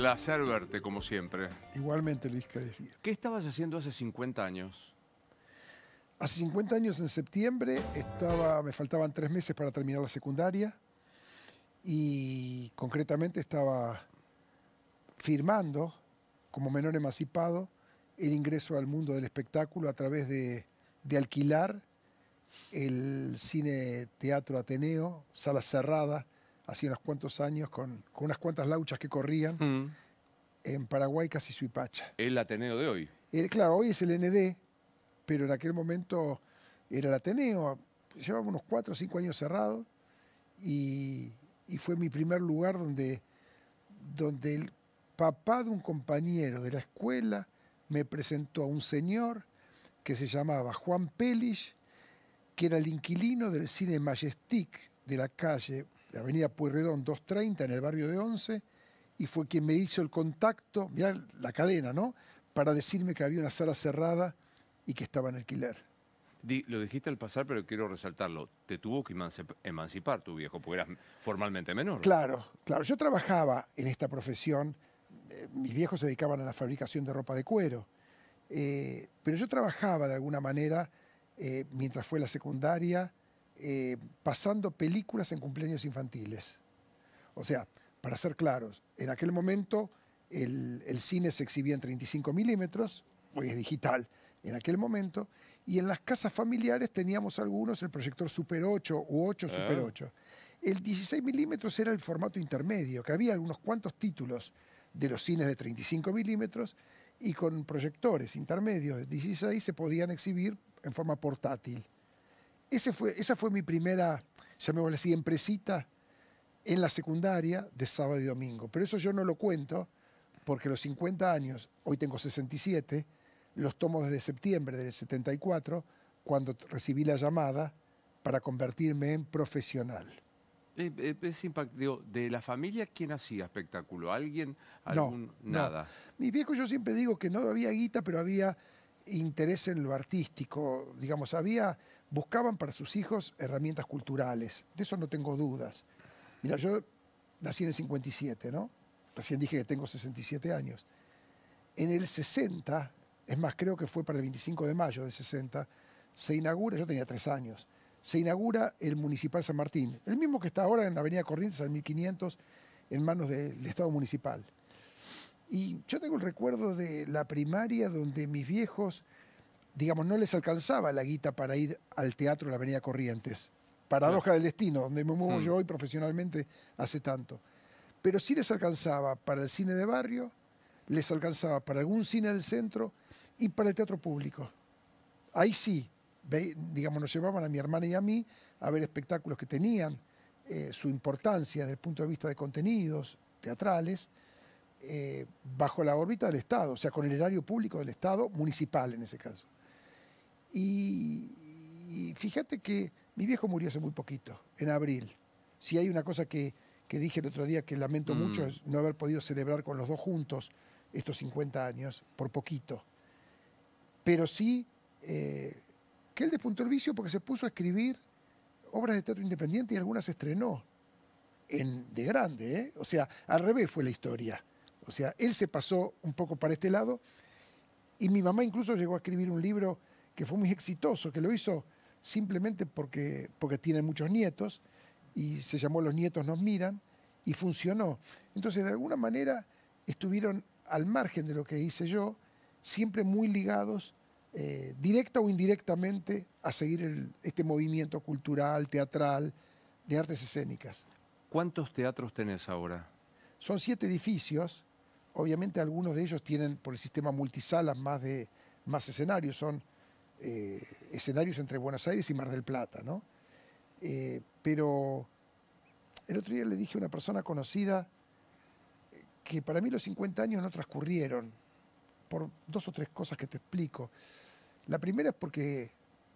placer verte, como siempre. Igualmente, Luis, que decir. ¿Qué estabas haciendo hace 50 años? Hace 50 años, en septiembre, me faltaban 3 meses para terminar la secundaria y concretamente estaba firmando, como menor emancipado, el ingreso al mundo del espectáculo a través de alquilar el Cine Teatro Ateneo, sala cerrada, hace unos cuantos años, con unas cuantas lauchas que corrían en Paraguay, casi Suipacha. El Ateneo de hoy. Claro, hoy es el ND, pero en aquel momento era el Ateneo. Llevaba unos 4 o 5 años cerrado y fue mi primer lugar donde el papá de un compañero de la escuela me presentó a un señor que se llamaba Juan Pelich, que era el inquilino del Cine Majestic de la calle, de Avenida Pueyrredón 230, en el barrio de Once, y fue quien me hizo el contacto, mirá la cadena, ¿no?, para decirme que había una sala cerrada y que estaba en alquiler. Lo dijiste al pasar, pero quiero resaltarlo. Te tuvo que emancipar tu viejo, porque eras formalmente menor. Claro, claro. Yo trabajaba en esta profesión. Mis viejos se dedicaban a la fabricación de ropa de cuero. Pero yo trabajaba de alguna manera, mientras fue la secundaria, pasando películas en cumpleaños infantiles. O sea, para ser claros, en aquel momento el cine se exhibía en 35 milímetros, hoy es digital, en aquel momento, y en las casas familiares teníamos algunos el proyector Super 8 u 8 Super 8. El 16 milímetros era el formato intermedio, que había algunos cuantos títulos de los cines de 35 milímetros y con proyectores intermedios de 16 se podían exhibir en forma portátil. Esa fue mi primera, llamémosle así, empresita en la secundaria de sábado y domingo. Pero eso yo no lo cuento porque los 50 años, hoy tengo 67, los tomo desde septiembre del 74, cuando recibí la llamada para convertirme en profesional. Digo, ¿de la familia quién hacía espectáculo? ¿Alguien? No. Nada. Mis viejos, yo siempre digo que no había guita, pero había interés en lo artístico. Digamos, buscaban para sus hijos herramientas culturales. De eso no tengo dudas. Mira, yo nací en el 57, ¿no? Recién dije que tengo 67 años. En el 60, es más, creo que fue para el 25 de mayo del 60, se inaugura, yo tenía 3 años, se inaugura el Municipal San Martín, el mismo que está ahora en la Avenida Corrientes, al 1500, en manos del Estado Municipal. Y yo tengo el recuerdo de la primaria donde mis viejos, digamos, no les alcanzaba la guita para ir al teatro de la Avenida Corrientes. Paradoja del destino, donde me muevo yo hoy profesionalmente hace tanto. Pero sí les alcanzaba para el cine de barrio, les alcanzaba para algún cine del centro y para el teatro público. Ahí sí, digamos, nos llevaban a mi hermana y a mí a ver espectáculos que tenían su importancia desde el punto de vista de contenidos teatrales, bajo la órbita del Estado, o sea, con el erario público del Estado, municipal en ese caso. Y fíjate que mi viejo murió hace muy poquito, en abril. Si hay una cosa que dije el otro día que lamento mucho, es no haber podido celebrar con los dos juntos estos 50 años, por poquito. Pero sí que él despuntó el vicio porque se puso a escribir obras de teatro independiente y algunas estrenó de grande, ¿eh? O sea, al revés fue la historia. O sea, él se pasó un poco para este lado y mi mamá incluso llegó a escribir un libro que fue muy exitoso, que lo hizo simplemente porque tiene muchos nietos y se llamó Los nietos nos miran y funcionó. Entonces, de alguna manera, estuvieron al margen de lo que hice yo, siempre muy ligados, directa o indirectamente, a seguir este movimiento cultural, teatral, de artes escénicas. ¿Cuántos teatros tenés ahora? Son 7 edificios. Obviamente algunos de ellos tienen, por el sistema multisalas, más escenarios. Son escenarios entre Buenos Aires y Mar del Plata, ¿no? Pero el otro día le dije a una persona conocida que para mí los 50 años no transcurrieron por 2 o 3 cosas que te explico. La primera es porque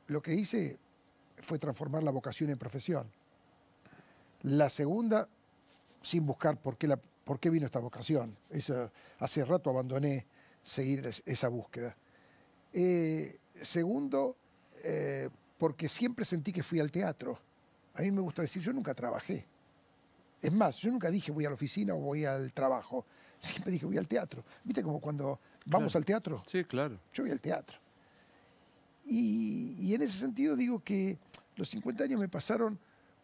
lo que hice fue transformar la vocación en profesión. La segunda, sin buscar por qué vino esta vocación. Hace rato abandoné seguir esa búsqueda. Segundo, porque siempre sentí que fui al teatro. A mí me gusta decir, yo nunca trabajé. Es más, yo nunca dije voy a la oficina o voy al trabajo. siempre dije, voy al teatro. ¿Viste como cuando vamos Claro. al teatro? Sí, claro. Yo voy al teatro. Y en ese sentido digo que los 50 años me pasaron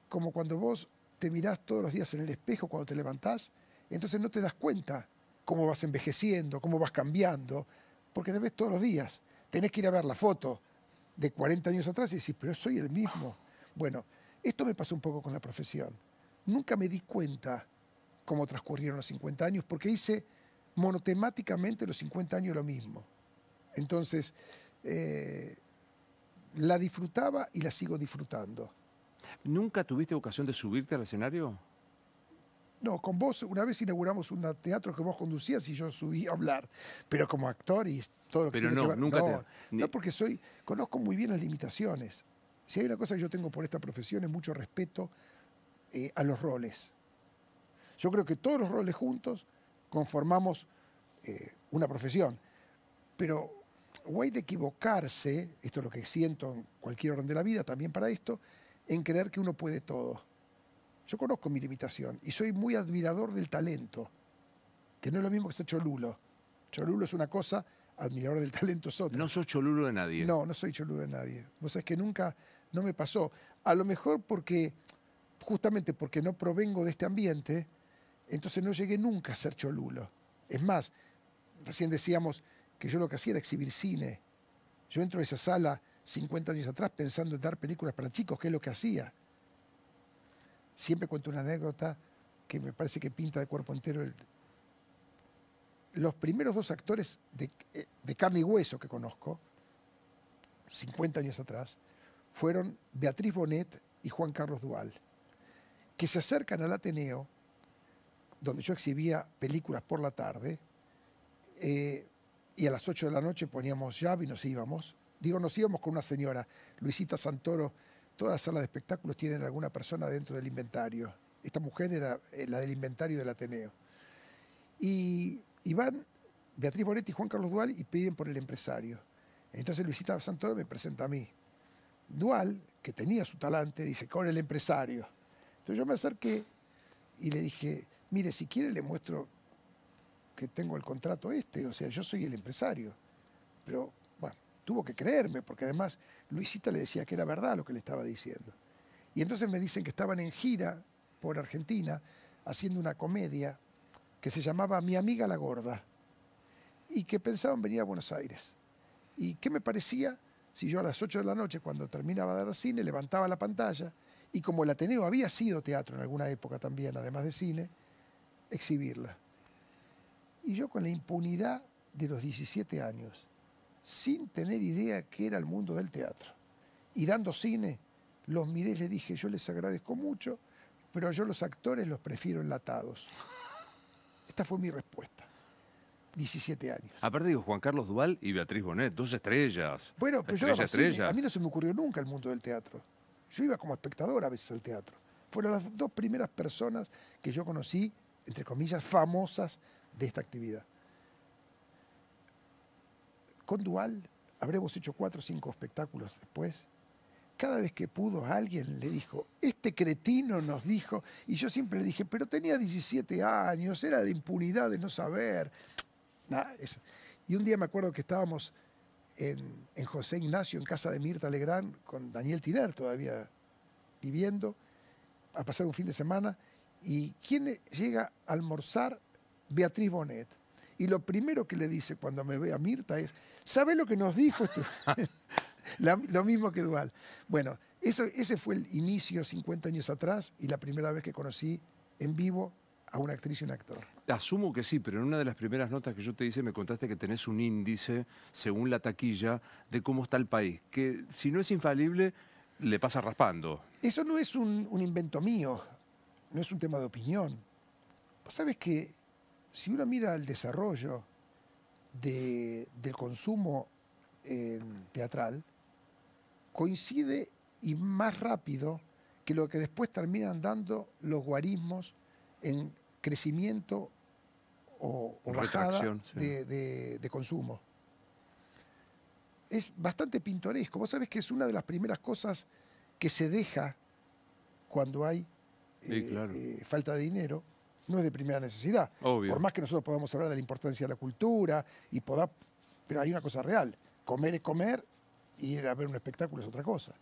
como cuando vos te mirás todos los días en el espejo cuando te levantás, entonces no te das cuenta cómo vas envejeciendo, cómo vas cambiando, porque te ves todos los días. Tenés que ir a ver la foto de 40 años atrás y decís, pero soy el mismo. Bueno, esto me pasó un poco con la profesión. Nunca me di cuenta cómo transcurrieron los 50 años, porque hice monotemáticamente los 50 años lo mismo. Entonces, la disfrutaba y la sigo disfrutando. ¿Nunca tuviste ocasión de subirte al escenario? No, con vos una vez inauguramos un teatro que vos conducías y yo subí a hablar, pero como actor y todo lo que Pero tiene no, que ver. nunca No, te... ni- no porque conozco muy bien las limitaciones. Si hay una cosa que yo tengo por esta profesión es mucho respeto a los roles. Yo creo que todos los roles juntos conformamos una profesión, pero o hay de equivocarse, esto es lo que siento en cualquier orden de la vida, también para esto, en creer que uno puede todo. Yo conozco mi limitación y soy muy admirador del talento, que no es lo mismo que ser cholulo. Cholulo es una cosa, admirador del talento es otra. No sos cholulo de nadie. No, no soy cholulo de nadie. Vos sabés que nunca, no me pasó. A lo mejor porque, justamente porque no provengo de este ambiente, entonces no llegué nunca a ser cholulo. Es más, recién decíamos que yo lo que hacía era exhibir cine. Yo entro a esa sala 50 años atrás pensando en dar películas para chicos, que es lo que hacía. Siempre cuento una anécdota que me parece que pinta de cuerpo entero. Los primeros dos actores de carne y hueso que conozco, 50 años atrás, fueron Beatriz Bonet y Juan Carlos Dual, que se acercan al Ateneo, donde yo exhibía películas por la tarde, y a las 8 de la noche poníamos llave y nos íbamos. Digo, nos íbamos con una señora, Luisita Santoro. Todas las salas de espectáculos tienen alguna persona dentro del inventario. Esta mujer era la del inventario del Ateneo. Y van Beatriz Bonetti y Juan Carlos Dual y piden por el empresario. Entonces Luisita Santoro me presenta a mí. Dual, que tenía su talante, dice, con el empresario. Entonces yo me acerqué y le dije, mire, si quiere le muestro que tengo el contrato o sea, yo soy el empresario. Pero, bueno, tuvo que creerme, porque además Luisita le decía que era verdad lo que le estaba diciendo. Y entonces me dicen que estaban en gira por Argentina haciendo una comedia que se llamaba Mi amiga la gorda y que pensaban venir a Buenos Aires. ¿Y qué me parecía si yo a las 8 de la noche, cuando terminaba de dar cine, levantaba la pantalla y como el Ateneo había sido teatro en alguna época también, además de cine, exhibirla? Y yo con la impunidad de los 17 años, sin tener idea qué era el mundo del teatro, y dando cine, los miré y les dije, yo les agradezco mucho, pero yo los actores los prefiero enlatados. Esta fue mi respuesta. 17 años. Aparte digo, Juan Carlos Dual y Beatriz Bonet, dos estrellas. Bueno, pero yo daba cine. Estrella. A mí no se me ocurrió nunca el mundo del teatro. Yo iba como espectador a veces al teatro. Fueron las dos primeras personas que yo conocí, entre comillas, famosas de esta actividad. Con Dual habremos hecho 4 o 5 espectáculos después. Cada vez que pudo alguien le dijo, este cretino nos dijo, y yo siempre le dije, pero tenía 17 años, era la impunidad de no saber. Nah, eso. Y un día me acuerdo que estábamos en José Ignacio, en casa de Mirta Legrand, con Daniel Tiner todavía viviendo, a pasar un fin de semana, y ¿quién llega a almorzar? Beatriz Bonet. Y lo primero que le dice cuando me ve a Mirta es, ¿sabe lo que nos dijo? Lo mismo que Dual. Bueno, ese fue el inicio 50 años atrás y la primera vez que conocí en vivo a una actriz y un actor. Asumo que sí, pero en una de las primeras notas que yo te hice me contaste que tenés un índice, según la taquilla, de cómo está el país, que si no es infalible, le pasa raspando. Eso no es un invento mío, no es un tema de opinión. Vos sabés que si uno mira el desarrollo del consumo teatral, coincide y más rápido que lo que después terminan dando los guarismos en crecimiento o bajada Sí. de consumo. Es bastante pintoresco. Vos sabés que es una de las primeras cosas que se deja cuando hay Sí, claro. falta de dinero. no es de primera necesidad. Obvio. Por más que nosotros podamos hablar de la importancia de la cultura, pero hay una cosa real. Comer es comer y ir a ver un espectáculo es otra cosa.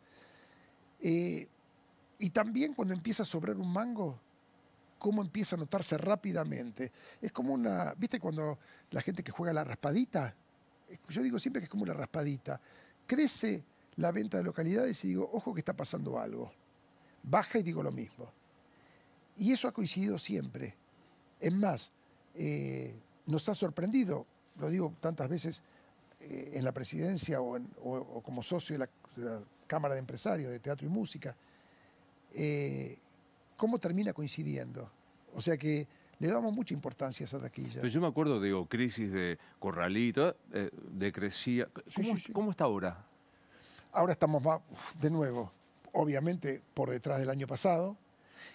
Y también cuando empieza a sobrar un mango, cómo empieza a notarse rápidamente. Es como una, ¿viste cuando la gente que juega la raspadita? Yo digo siempre que es como una raspadita. Crece la venta de localidades y digo, ojo que está pasando algo. Baja y digo lo mismo. Y eso ha coincidido siempre. Es más, nos ha sorprendido, lo digo tantas veces en la presidencia o como socio de la Cámara de Empresarios de Teatro y Música, cómo termina coincidiendo. O sea que le damos mucha importancia a esa taquilla. Pero yo me acuerdo, digo, crisis de Corralito, decrecía. ¿Cómo está ahora? Ahora estamos de nuevo, obviamente, por detrás del año pasado.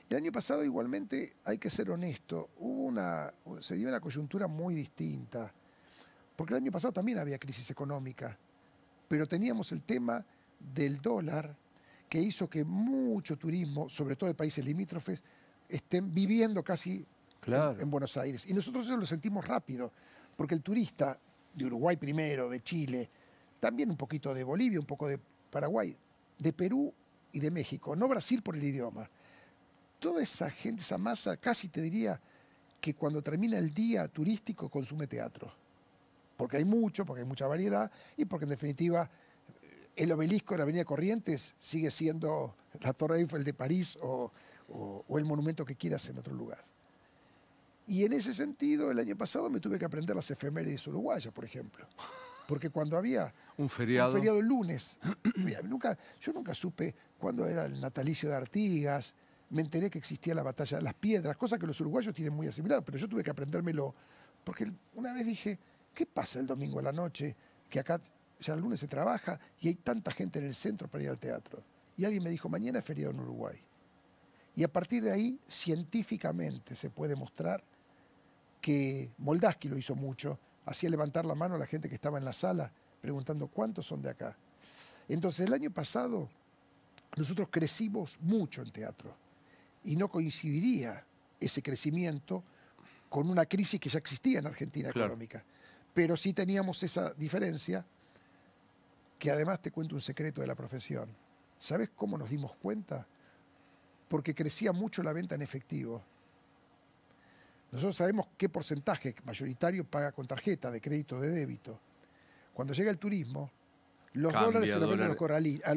El año pasado, igualmente, hay que ser honesto, se dio una coyuntura muy distinta. Porque el año pasado también había crisis económica, pero teníamos el tema del dólar que hizo que mucho turismo, sobre todo de países limítrofes, estén viviendo casi en Buenos Aires. Y nosotros eso lo sentimos rápido, porque el turista de Uruguay primero, de Chile, también un poquito de Bolivia, un poco de Paraguay, de Perú y de México, no Brasil por el idioma. Toda esa gente, esa masa, casi te diría que cuando termina el día turístico consume teatro. Porque hay mucha variedad y porque en definitiva el obelisco de la Avenida Corrientes sigue siendo la Torre Eiffel de París o el monumento que quieras en otro lugar. Y en ese sentido, el año pasado me tuve que aprender las efemérides uruguayas, por ejemplo. Porque cuando había un feriado el lunes, yo nunca supe cuándo era el natalicio de Artigas, me enteré que existía la Batalla de las Piedras, cosa que los uruguayos tienen muy asimilado, pero yo tuve que aprendérmelo, porque una vez dije, ¿qué pasa el domingo a la noche? Que acá ya el lunes se trabaja y hay tanta gente en el centro para ir al teatro. Y alguien me dijo, mañana es feriado en Uruguay. Y a partir de ahí, científicamente se puede mostrar que Moldaski lo hizo mucho, hacía levantar la mano a la gente que estaba en la sala, preguntando cuántos son de acá. Entonces, el año pasado, nosotros crecimos mucho en teatro y no coincidiría ese crecimiento con una crisis que ya existía en Argentina económica. Pero sí teníamos esa diferencia, que además te cuento un secreto de la profesión. ¿Sabes cómo nos dimos cuenta? Porque crecía mucho la venta en efectivo. Nosotros sabemos qué porcentaje mayoritario paga con tarjeta de crédito, de débito. Cuando llega el turismo, los dólares se los venden a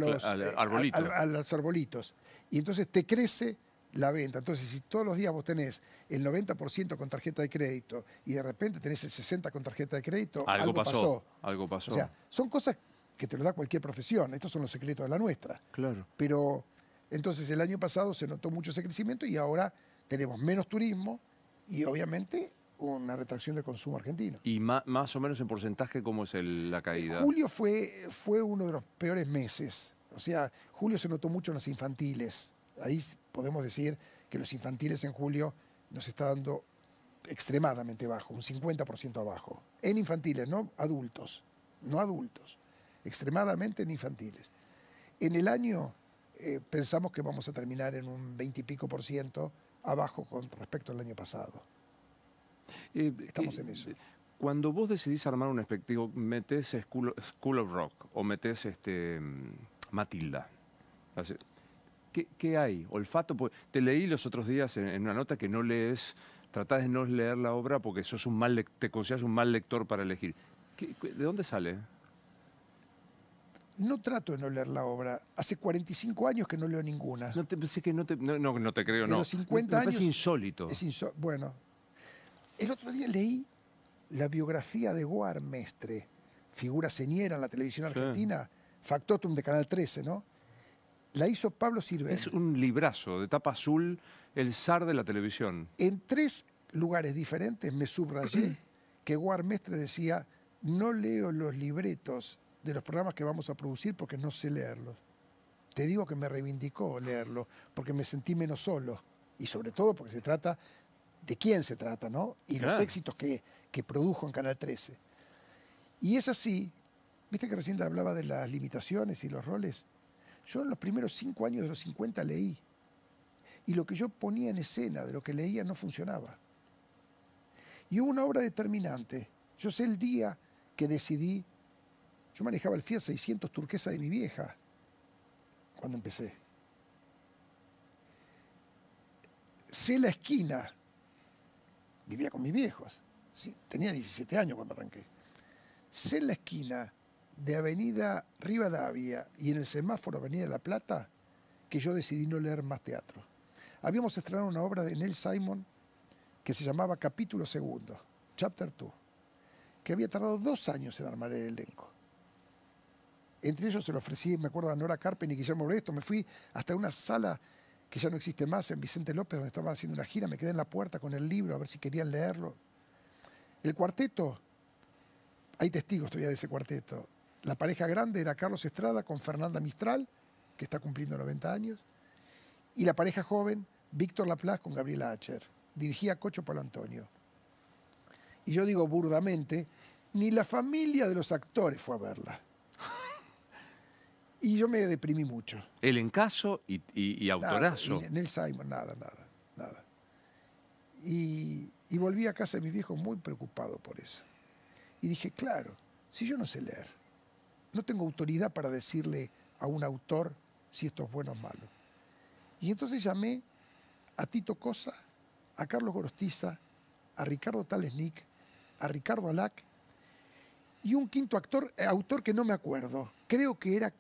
los arbolitos. Y entonces te crece la venta. Entonces, si todos los días vos tenés el 90% con tarjeta de crédito y de repente tenés el 60% con tarjeta de crédito, algo pasó. Algo pasó. O sea, son cosas que te lo da cualquier profesión. Estos son los secretos de la nuestra. Claro. Pero entonces el año pasado se notó mucho ese crecimiento y ahora tenemos menos turismo y obviamente una retracción del consumo argentino. ¿Y más o menos en porcentaje cómo es la caída? Julio fue uno de los peores meses. O sea, julio se notó mucho en los infantiles. Ahí podemos decir que los infantiles en julio nos está dando extremadamente bajo, un 50% abajo. En infantiles, no adultos. Extremadamente en infantiles. En el año pensamos que vamos a terminar en un 20 y pico % abajo con respecto al año pasado. Estamos en eso. Cuando vos decidís armar un espectáculo, metés School of Rock o metés Matilda. ¿Qué hay? Olfato. Te leí los otros días en una nota que no lees, tratás de no leer la obra porque te consideras un mal lector para elegir. ¿De dónde sale? No trato de no leer la obra. Hace 45 años que no leo ninguna. No te creo, de no. Los 50 años. Es insólito. Bueno, el otro día leí la biografía de Goar Mestre, figura señera en la televisión argentina, factotum de Canal 13, ¿no? La hizo Pablo Sirven. Es un librazo de tapa azul, el zar de la televisión. En 3 lugares diferentes me subrayé que Goar Mestre decía, no leo los libretos de los programas que vamos a producir porque no sé leerlos. Te digo que me reivindicó leerlo, porque me sentí menos solo. Y sobre todo porque se trata de quién se trata, ¿no? Y los éxitos que produjo en Canal 13. Y es así, viste que recién te hablaba de las limitaciones y los roles. Yo en los primeros 5 años de los 50 leí. Y lo que yo ponía en escena de lo que leía no funcionaba. Y hubo una obra determinante. Yo sé el día que decidí, yo manejaba el Fiat 600 turquesa de mi vieja cuando empecé. Sé la esquina, vivía con mis viejos, ¿sí? Tenía 17 años cuando arranqué. Sé la esquina de Avenida Rivadavia y en el semáforo Avenida La Plata que yo decidí no leer más teatro. Habíamos estrenado una obra de Neil Simon que se llamaba Capítulo Segundo, Chapter 2, que había tardado 2 años en armar el elenco. Entre ellos se lo ofrecí, me acuerdo, a Nora Carpen y Guillermo Bresto. Me fui hasta una sala que ya no existe más, en Vicente López, donde estaban haciendo una gira. Me quedé en la puerta con el libro a ver si querían leerlo. El cuarteto, hay testigos todavía de ese cuarteto. La pareja grande era Carlos Estrada con Fernanda Mistral, que está cumpliendo 90 años, y la pareja joven, Víctor Laplace con Gabriela Acher. Dirigía Cocho Polo Antonio. Y yo digo burdamente, ni la familia de los actores fue a verla. Y yo me deprimí mucho. Elencazo y autorazo. Nada, y Neil Simon, nada. Y volví a casa de mis viejos muy preocupado por eso. Y dije, claro, si yo no sé leer, no tengo autoridad para decirle a un autor si esto es bueno o malo. Y entonces llamé a Tito Cosa, a Carlos Gorostiza, a Ricardo Talesnik, a Ricardo Alac y un quinto autor que no me acuerdo. Creo que era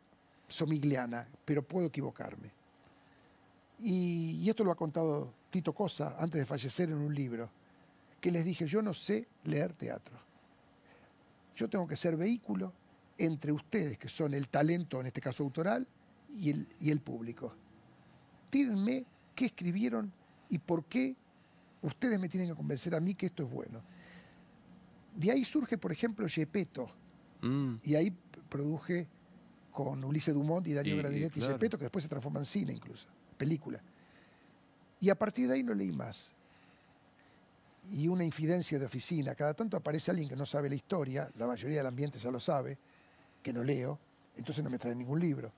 Somigliana, pero puedo equivocarme. Y esto lo ha contado Tito Cosa antes de fallecer en un libro, que les dije, yo no sé leer teatro. Yo tengo que ser vehículo entre ustedes, que son el talento, en este caso autoral, y el público. Tírenme qué escribieron y por qué ustedes me tienen que convencer a mí que esto es bueno. De ahí surge, por ejemplo, Gepetto. Y ahí produje con Ulises Dumont y Darío Gradinetti claro. Gepetto, que después se transforma en cine incluso, película. Y a partir de ahí no leí más. Y una infidencia de oficina. Cada tanto aparece alguien que no sabe la historia, la mayoría del ambiente ya lo sabe, que no leo, entonces no me trae ningún libro.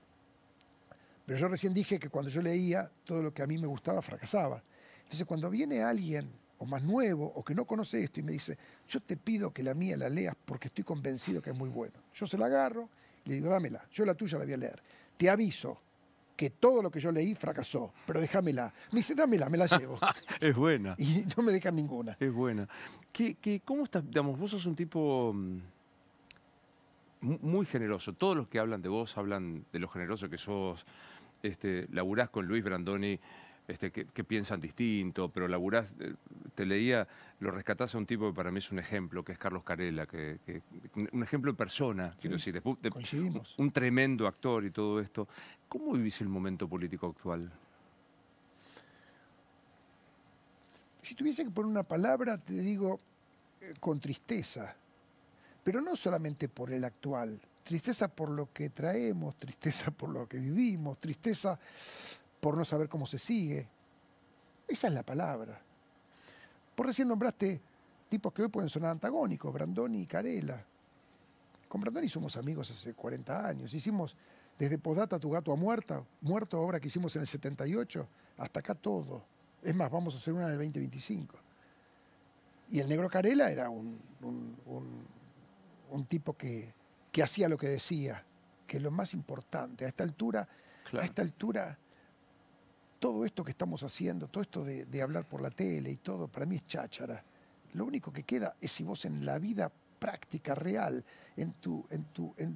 Pero yo recién dije que cuando yo leía, todo lo que a mí me gustaba fracasaba. Entonces cuando viene alguien, o más nuevo, o que no conoce esto, y me dice, yo te pido que la mía la leas porque estoy convencido que es muy bueno. Yo se la agarro y le digo, dámela, yo la tuya la voy a leer. Te aviso que todo lo que yo leí fracasó, pero déjamela. Me dice, dámela, me la llevo. Es buena. Y no me dejan ninguna. Es buena. ¿Cómo estás? Digamos, vos sos un tipo muy generoso. Todos los que hablan de vos hablan de lo generoso que sos. Laburás con Luis Brandoni, que piensan distinto, pero laburás, te leía, lo rescatás a un tipo que para mí es un ejemplo, que es Carlos Carella, un ejemplo en persona, Sí, quiero decir, coincidimos. un tremendo actor y todo esto. ¿Cómo vivís el momento político actual? Si tuviese que poner una palabra, te digo con tristeza, pero no solamente por el actual, tristeza por lo que traemos, tristeza por lo que vivimos, tristeza por no saber cómo se sigue. Esa es la palabra. Por recién nombraste tipos que hoy pueden sonar antagónicos, Brandoni y Carella. Con Brandoni somos amigos hace 40 años. Hicimos desde Podata Tu gato ha muerto, obra que hicimos en el 78, hasta acá todo. Es más, vamos a hacer una en el 2025. Y el negro Carella era un tipo que hacía lo que decía, que es lo más importante. A esta altura, todo esto que estamos haciendo, todo esto de hablar por la tele y todo, para mí es cháchara. Lo único que queda es si vos en la vida práctica, real, en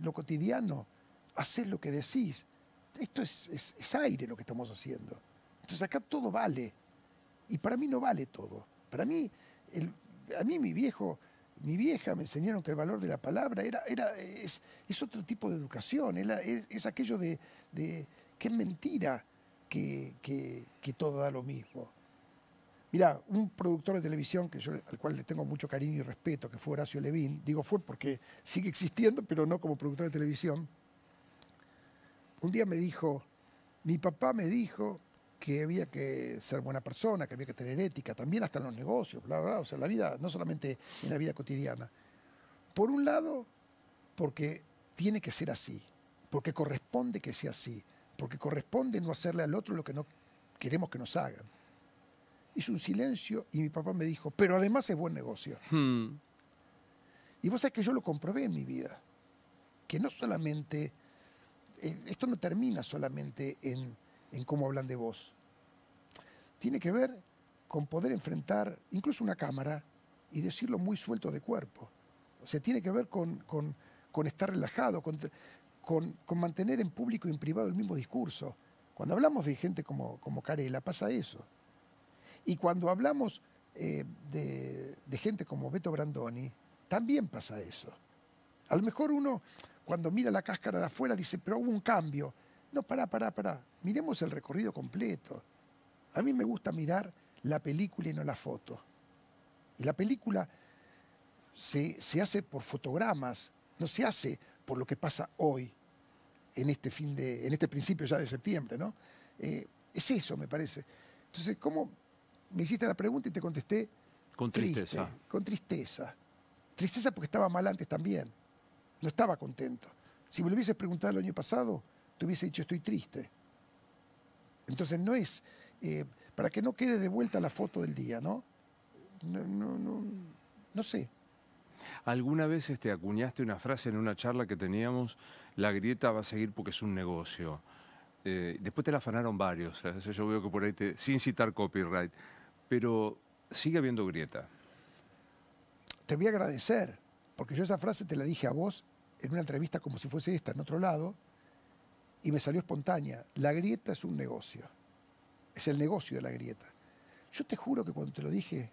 lo cotidiano, haces lo que decís. Esto es aire lo que estamos haciendo. Entonces acá todo vale. Y para mí no vale todo. Para mí, a mí mi vieja me enseñaron que el valor de la palabra es otro tipo de educación. Es aquello de que es mentira que todo da lo mismo. Mirá, un productor de televisión al cual le tengo mucho cariño y respeto, que fue Horacio Levin, digo fue porque sigue existiendo, pero no como productor de televisión, un día me dijo, mi papá me dijo que había que ser buena persona, que había que tener ética, también hasta en los negocios, bla, bla, o sea, en la vida, no solamente en la vida cotidiana. Por un lado, porque tiene que ser así, porque corresponde que sea así, porque corresponde no hacerle al otro lo que no queremos que nos hagan. Hizo un silencio y mi papá me dijo, pero además es buen negocio. Y vos sabés que yo lo comprobé en mi vida, que no solamente, esto no termina solamente en cómo hablan de vos. Tiene que ver con poder enfrentar incluso una cámara y decirlo muy suelto de cuerpo. O sea, tiene que ver con estar relajado, con mantener en público y en privado el mismo discurso. Cuando hablamos de gente como Carela, pasa eso. Y cuando hablamos de gente como Beto Brandoni, también pasa eso. A lo mejor uno, cuando mira la cáscara de afuera, dice, pero hubo un cambio. No, pará. Miremos el recorrido completo. A mí me gusta mirar la película y no la foto. Y la película se hace por fotogramas, no se hace por lo que pasa hoy, en este principio ya de septiembre, ¿no? Es eso, me parece. Entonces, ¿cómo me hiciste la pregunta y te contesté? Con tristeza. Triste, con tristeza. Tristeza porque estaba mal antes también. No estaba contento. Si me lo hubieses preguntado el año pasado, te hubiese dicho estoy triste. Entonces no es, para que no quede de vuelta la foto del día, ¿no? No sé. ¿Alguna vez acuñaste una frase en una charla que teníamos, la grieta va a seguir porque es un negocio? Después te la afanaron varios, yo veo que por ahí, sin citar copyright, pero sigue habiendo grieta. Te voy a agradecer, porque yo esa frase te la dije a vos en una entrevista como si fuese esta, en otro lado, y me salió espontánea. La grieta es un negocio. Es el negocio de la grieta. Yo te juro que cuando te lo dije,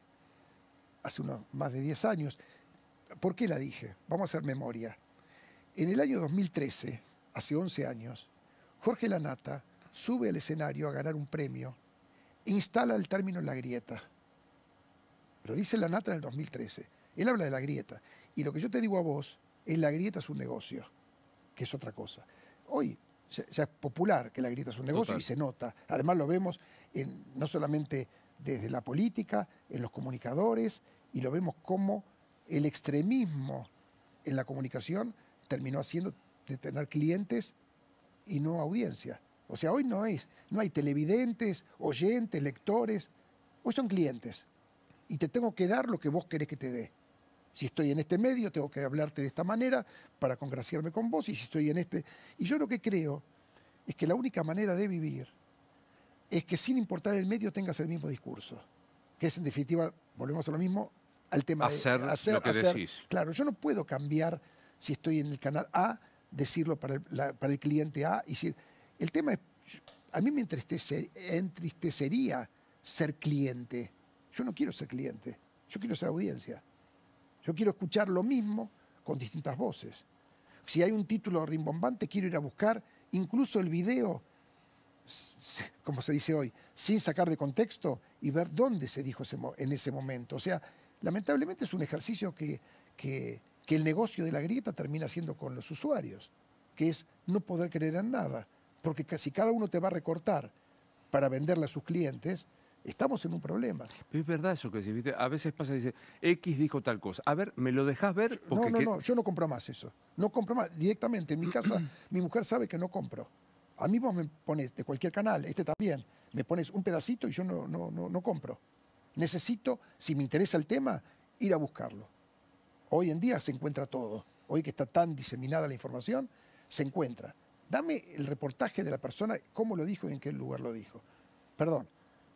hace más de 10 años, ¿por qué la dije? Vamos a hacer memoria. En el año 2013, hace 11 años, Jorge Lanata sube al escenario a ganar un premio, instala el término la grieta. Lo dice Lanata en el 2013. Él habla de la grieta. Y lo que yo te digo a vos es la grieta es un negocio, que es otra cosa. Hoy ya es popular que la grieta es un negocio. Total. Y se nota. Además lo vemos no solamente desde la política, en los comunicadores, y lo vemos como el extremismo en la comunicación terminó haciendo de tener clientes y no audiencia. O sea, hoy no hay televidentes, oyentes, lectores. Hoy son clientes. Y te tengo que dar lo que vos querés que te dé. Si estoy en este medio, tengo que hablarte de esta manera para congraciarme con vos. Y si estoy en este... Y yo lo que creo es que la única manera de vivir es que sin importar el medio tengas el mismo discurso. Que es, en definitiva, volvemos a lo mismo, al tema de hacer lo que decís. Claro, yo no puedo cambiar si estoy en el canal A, decirlo para el cliente A. Y si, el tema es, a mí me entristecería ser cliente. Yo no quiero ser cliente, yo quiero ser audiencia. Yo quiero escuchar lo mismo con distintas voces. Si hay un título rimbombante, quiero ir a buscar incluso el video, como se dice hoy, sin sacar de contexto y ver dónde se dijo en ese momento. O sea, lamentablemente es un ejercicio que el negocio de la grieta termina haciendo con los usuarios, que es no poder creer en nada. Porque casi cada uno te va a recortar para venderle a sus clientes. Estamos en un problema. Pero es verdad eso que decís, ¿viste? A veces pasa y dice, X dijo tal cosa. A ver, ¿me lo dejás ver? Porque no, yo no compro más eso. No compro más. Directamente, en mi casa, mi mujer sabe que no compro. A mí vos me pones de cualquier canal, también, me pones un pedacito y yo no compro. Necesito, si me interesa el tema, ir a buscarlo. Hoy en día se encuentra todo. Hoy que está tan diseminada la información, se encuentra. Dame el reportaje de la persona, cómo lo dijo y en qué lugar lo dijo. Perdón.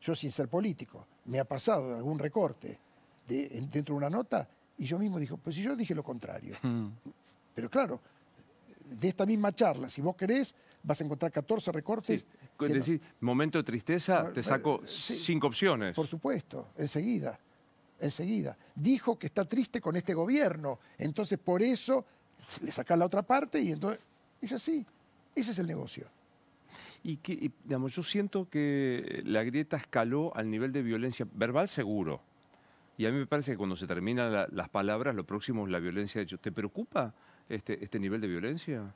Yo, sin ser político, me ha pasado de algún recorte dentro de una nota y yo mismo digo, pues si yo dije lo contrario. Pero claro, de esta misma charla, si vos querés, vas a encontrar 14 recortes. Sí. Decir, momento de tristeza, te saco 5 opciones. Por supuesto, enseguida. Dijo que está triste con este gobierno, entonces por eso le sacás la otra parte y entonces es así. Ese es el negocio. Y digamos, yo siento que la grieta escaló al nivel de violencia verbal seguro. Y a mí me parece que cuando se terminan las palabras, lo próximo es la violencia de hecho. ¿Te preocupa este nivel de violencia?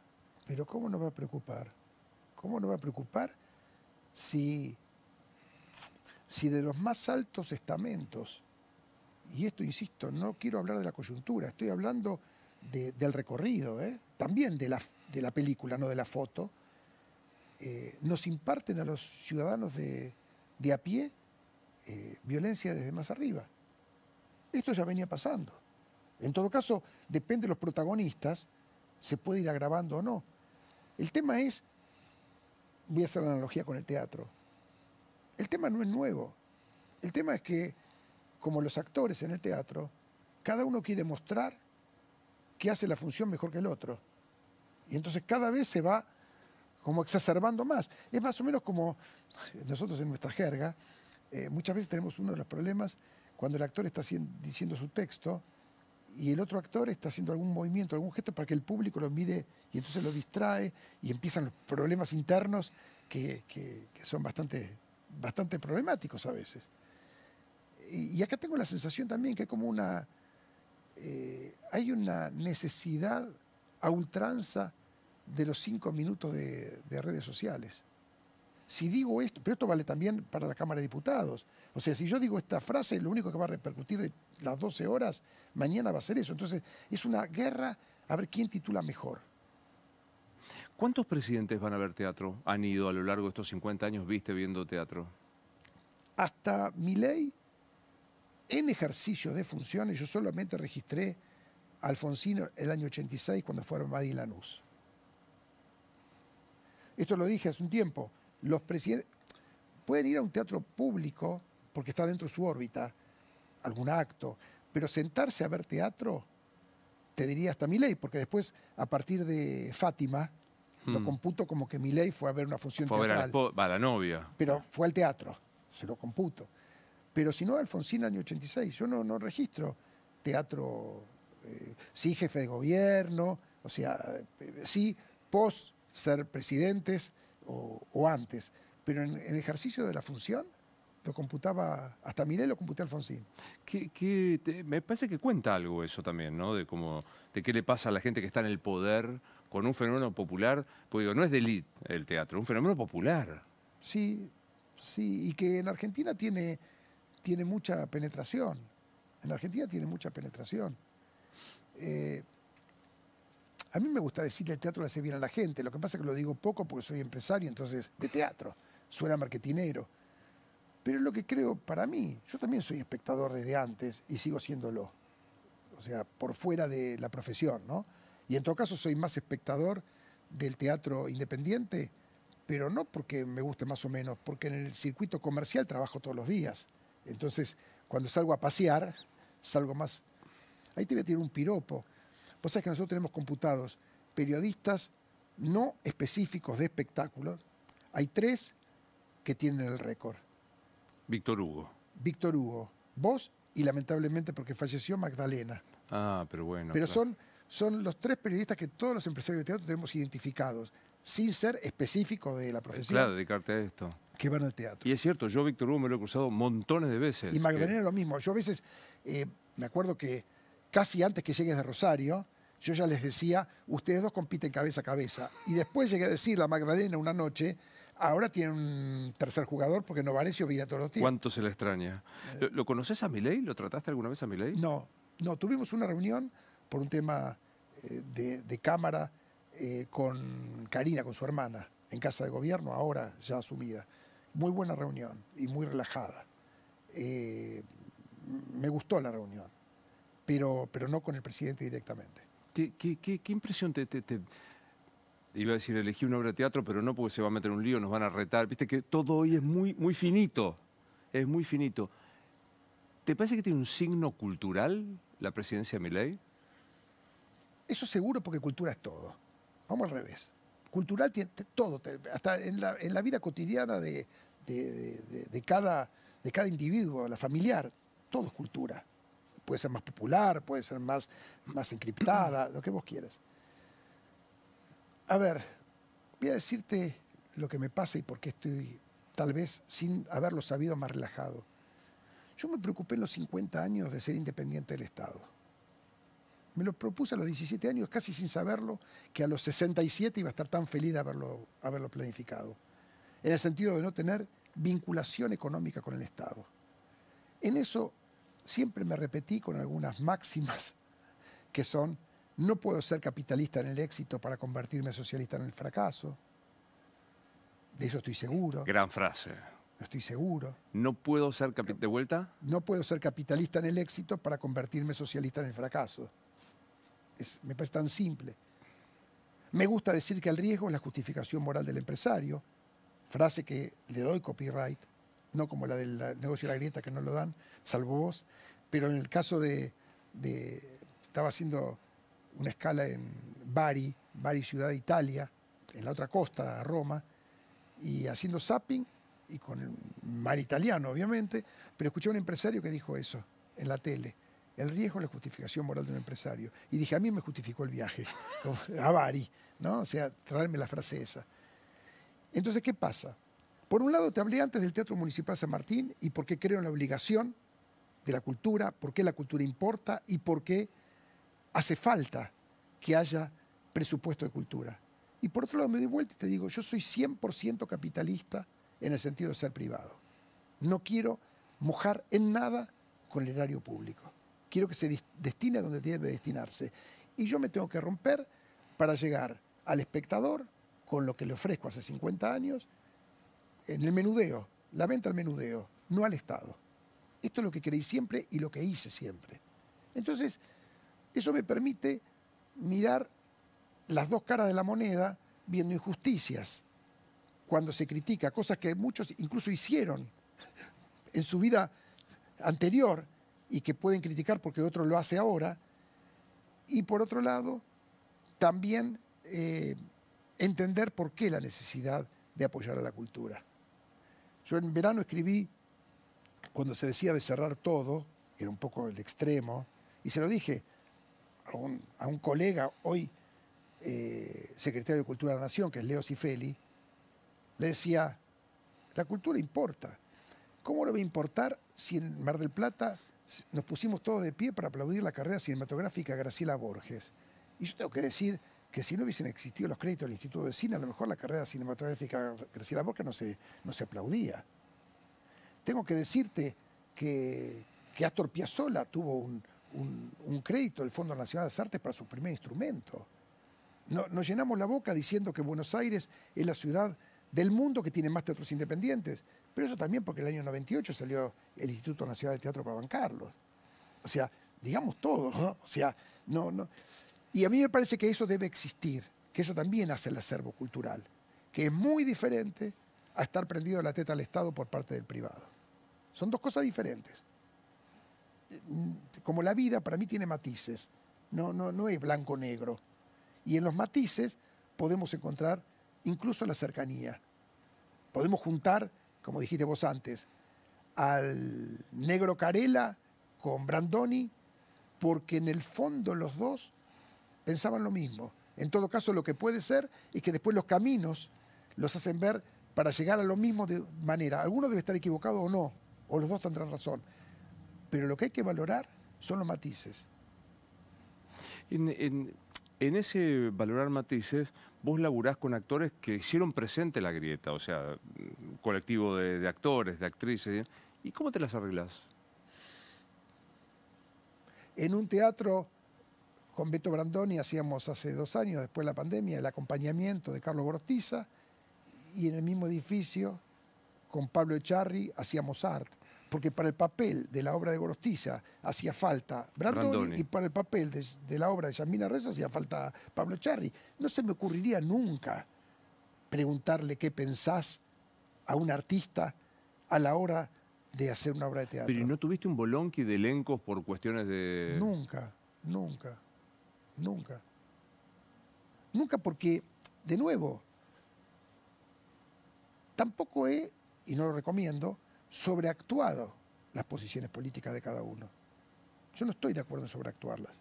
Pero ¿cómo no va a preocupar? ¿Cómo no va a preocupar si de los más altos estamentos, y esto, insisto, no quiero hablar de la coyuntura, estoy hablando del recorrido, también de la película, no de la foto, nos imparten a los ciudadanos de a pie violencia desde más arriba. Esto ya venía pasando. En todo caso, depende de los protagonistas, se puede ir agravando o no. El tema es, voy a hacer la analogía con el teatro, el tema no es nuevo. El tema es que, como los actores en el teatro, cada uno quiere mostrar que hace la función mejor que el otro. Y entonces cada vez se va como exacerbando más. Es más o menos como nosotros en nuestra jerga, muchas veces tenemos uno de los problemas cuando el actor está diciendo su texto y el otro actor está haciendo algún movimiento, algún gesto para que el público lo mire y entonces lo distrae y empiezan los problemas internos que son bastante problemáticos a veces. Y acá tengo la sensación también que hay como hay una necesidad a ultranza de los 5 minutos de redes sociales. Si digo esto, pero esto vale también para la Cámara de Diputados. O sea, si yo digo esta frase, lo único que va a repercutir de las 12 horas, mañana va a ser eso. Entonces, es una guerra a ver quién titula mejor. ¿Cuántos presidentes van a ver teatro? ¿Han ido a lo largo de estos 50 años, viendo teatro? Hasta Milei, en ejercicio de funciones, yo solamente registré a Alfonsín el año 86 cuando fueron a Madrid y Lanús. Esto lo dije hace un tiempo. Los presidentes pueden ir a un teatro público porque está dentro de su órbita, algún acto, pero sentarse a ver teatro, te diría hasta Milei, porque después, a partir de Fátima, lo computo como que Milei fue a ver una función teatral. Fue a ver a la novia. Pero fue al teatro, se lo computo. Pero si no, Alfonsín año 86, yo no registro teatro, sí jefe de gobierno, o sea, sí post ser presidentes o antes, pero en ejercicio de la función lo computaba, hasta Milei lo computé a Alfonsín. Me parece que cuenta algo eso también, ¿no? De qué le pasa a la gente que está en el poder con un fenómeno popular, pues digo, no es de élite el teatro, es un fenómeno popular. Sí, y que en Argentina tiene mucha penetración. En Argentina tiene mucha penetración. A mí me gusta decir que el teatro le hace bien a la gente. Lo que pasa es que lo digo poco porque soy empresario, entonces, de teatro. Suena marketinero. Pero es lo que creo para mí. Yo también soy espectador desde antes y sigo siéndolo. O sea, por fuera de la profesión, ¿no? Y en todo caso soy más espectador del teatro independiente, pero no porque me guste más o menos, porque en el circuito comercial trabajo todos los días. Entonces, cuando salgo a pasear, salgo más... Ahí te voy a tirar un piropo. Vos sabés que nosotros tenemos computados periodistas no específicos de espectáculos. Hay 3 que tienen el récord. Víctor Hugo. Víctor Hugo, vos y lamentablemente porque falleció Magdalena. Ah, pero bueno. Pero claro. son los 3 periodistas que todos los empresarios de teatro tenemos identificados, sin ser específicos de la profesión. Claro, dedicarte a esto. Que van al teatro. Y es cierto, yo Víctor Hugo me lo he cruzado montones de veces. Y Magdalena lo mismo. Yo a veces, me acuerdo que casi antes que llegues de Rosario, yo ya les decía, ustedes 2 compiten cabeza a cabeza. Y después llegué a decirle a Magdalena una noche, ahora tiene un tercer jugador porque Novarecio viene todos los días. ¿Cuánto se le extraña? ¿Lo conoces a Milei? ¿Lo trataste alguna vez a Milei? No, tuvimos una reunión por un tema de cámara con Karina, con su hermana, en Casa de Gobierno, ahora ya asumida. Muy buena reunión y muy relajada. Me gustó la reunión, pero no con el presidente directamente. ¿Qué impresión te iba a decir, elegí una obra de teatro, pero no porque se va a meter en un lío, nos van a retar? Viste que todo hoy es muy finito, es muy finito. ¿Te parece que tiene un signo cultural la presidencia de Milei? Eso seguro, porque cultura es todo. Vamos al revés. Cultural tiene todo, hasta en la vida cotidiana de cada individuo, la familiar, todo es cultura. Puede ser más popular, puede ser más encriptada, lo que vos quieras. A ver, voy a decirte lo que me pasa y por qué estoy, tal vez, sin haberlo sabido, más relajado. Yo me preocupé en los 50 años de ser independiente del Estado. Me lo propuse a los 17 años, casi sin saberlo, que a los 67 iba a estar tan feliz de haberlo planificado. En el sentido de no tener vinculación económica con el Estado. En eso siempre me repetí con algunas máximas que son: no puedo ser capitalista en el éxito para convertirme socialista en el fracaso. De eso estoy seguro. Gran frase. no estoy seguro. ¿No puedo ser de vuelta? No puedo ser capitalista en el éxito para convertirme socialista en el fracaso. Me parece tan simple. Me gusta decir que el riesgo es la justificación moral del empresario, frase que le doy copyright, no como la del negocio de la grieta que no lo dan, salvo vos, pero en el caso estaba haciendo una escala en Bari, ciudad de Italia, en la otra costa, Roma, y haciendo zapping, y con el mar italiano, obviamente, pero escuché a un empresario que dijo eso en la tele. El riesgo es la justificación moral de un empresario. Y dije, a mí me justificó el viaje a Bari, ¿no? O sea, traerme la frase esa. Entonces, ¿qué pasa? Por un lado, te hablé antes del Teatro Municipal San Martín y por qué creo en la obligación de la cultura, por qué la cultura importa y por qué hace falta que haya presupuesto de cultura. Y por otro lado, me doy vuelta y te digo, yo soy 100% capitalista en el sentido de ser privado. No quiero mojar en nada con el erario público. Quiero que se destine a donde debe destinarse. Y yo me tengo que romper para llegar al espectador con lo que le ofrezco hace 50 años en el menudeo, la venta al menudeo, no al Estado. Esto es lo que creí siempre y lo que hice siempre. Entonces, eso me permite mirar las dos caras de la moneda viendo injusticias. Cuando se critica cosas que muchos incluso hicieron en su vida anterior y que pueden criticar porque otro lo hace ahora. Y por otro lado, también entender por qué la necesidad de apoyar a la cultura. Yo en verano escribí, cuando se decía de cerrar todo, que era un poco el extremo, y se lo dije a un colega, hoy secretario de Cultura de la Nación, que es Leo Cifeli, le decía, la cultura importa. ¿Cómo no va a importar si en Mar del Plata nos pusimos todos de pie para aplaudir la carrera cinematográfica de Graciela Borges? Y yo tengo que decir que si no hubiesen existido los créditos del Instituto de Cine, a lo mejor la carrera cinematográfica de Graciela Borges no se aplaudía. Tengo que decirte que Astor Piazzolla tuvo un crédito del Fondo Nacional de las Artes para su primer instrumento. Nos llenamos la boca diciendo que Buenos Aires es la ciudad del mundo que tiene más teatros independientes, pero eso también porque en el año 98 salió el Instituto Nacional de Teatro para bancarlo. O sea, digamos todo, ¿no? O sea, no. Y a mí me parece que eso debe existir, que eso también hace el acervo cultural, que es muy diferente a estar prendido de la teta al Estado por parte del privado. Son dos cosas diferentes. Como la vida para mí tiene matices, no es blanco-negro. Y en los matices podemos encontrar incluso la cercanía. Podemos juntar, como dijiste vos antes, al negro Carela con Brandoni, porque en el fondo los dos pensaban lo mismo. En todo caso, lo que puede ser es que después los caminos los hacen ver para llegar a lo mismo de manera. Alguno debe estar equivocado o no, o los dos tendrán razón. Pero lo que hay que valorar son los matices. En ese valorar matices, vos laburás con actores que hicieron presente la grieta, o sea, colectivo de actores, de actrices. ¿Y cómo te las arreglás? En un teatro con Beto Brandoni hacíamos hace 2 años, después de la pandemia, el acompañamiento de Carlos Gorostiza, y en el mismo edificio, con Pablo Echarri, hacíamos arte. Porque para el papel de la obra de Gorostiza hacía falta Brandoni. Y para el papel de la obra de Yasmina Reza hacía falta Pablo Echarri. No se me ocurriría nunca preguntarle qué pensás a un artista a la hora de hacer una obra de teatro. ¿Pero no tuviste un bolonqui de elencos por cuestiones de...? Nunca. Nunca porque, de nuevo, tampoco he, y no lo recomiendo, sobreactuado las posiciones políticas de cada uno. Yo no estoy de acuerdo en sobreactuarlas.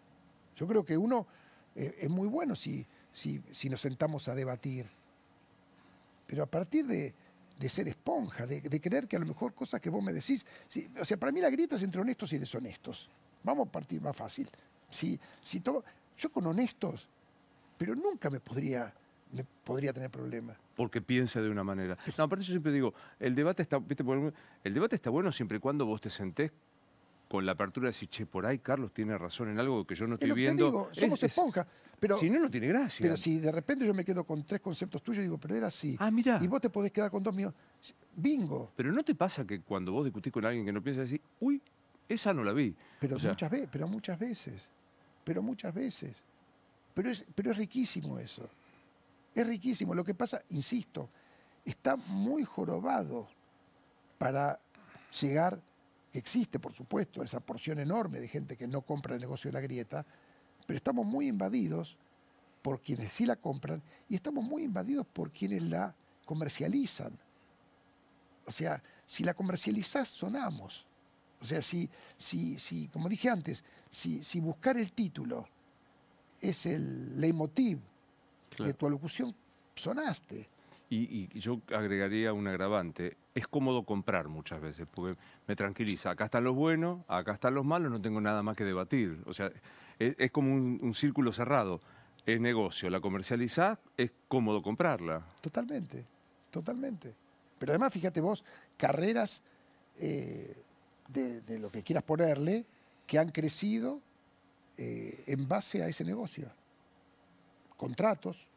Yo creo que uno es muy bueno si nos sentamos a debatir, pero a partir de ser esponja, de creer que a lo mejor cosas que vos me decís... o sea, para mí la grieta es entre honestos y deshonestos. Vamos a partir más fácil. Yo con honestos, pero nunca me podría tener problemas. Porque piensa de una manera. No, aparte yo siempre digo, el debate está, ¿viste? El debate está bueno siempre y cuando vos te sentés con la apertura de decir, che, por ahí Carlos tiene razón en algo que yo no estoy viendo. Digo, somos esponja. Pero, si no, no tiene gracia. Pero si de repente yo me quedo con 3 conceptos tuyos, digo, pero era así. Ah, mirá. Y vos te podés quedar con 2 míos. Bingo. Pero ¿no te pasa que cuando vos discutís con alguien que no piensa decir, uy, esa no la vi? Pero O sea, muchas veces, pero muchas veces, pero muchas veces. Pero es riquísimo eso. Es riquísimo. Lo que pasa, insisto, está muy jorobado para llegar, existe por supuesto esa porción enorme de gente que no compra el negocio de la grieta, pero estamos muy invadidos por quienes sí la compran y estamos muy invadidos por quienes la comercializan. O sea, si la comercializás, sonamos. O sea, como dije antes, si buscar el título es el leitmotiv de claro. tu alocución, sonaste. Y yo agregaría un agravante. Es cómodo comprar muchas veces, porque me tranquiliza. Acá están los buenos, acá están los malos, no tengo nada más que debatir. O sea, es como un círculo cerrado. Es negocio, la comercializás, es cómodo comprarla. Totalmente, totalmente. Pero además, fíjate vos, carreras de lo que quieras ponerle, que han crecido en base a ese negocio. Contratos,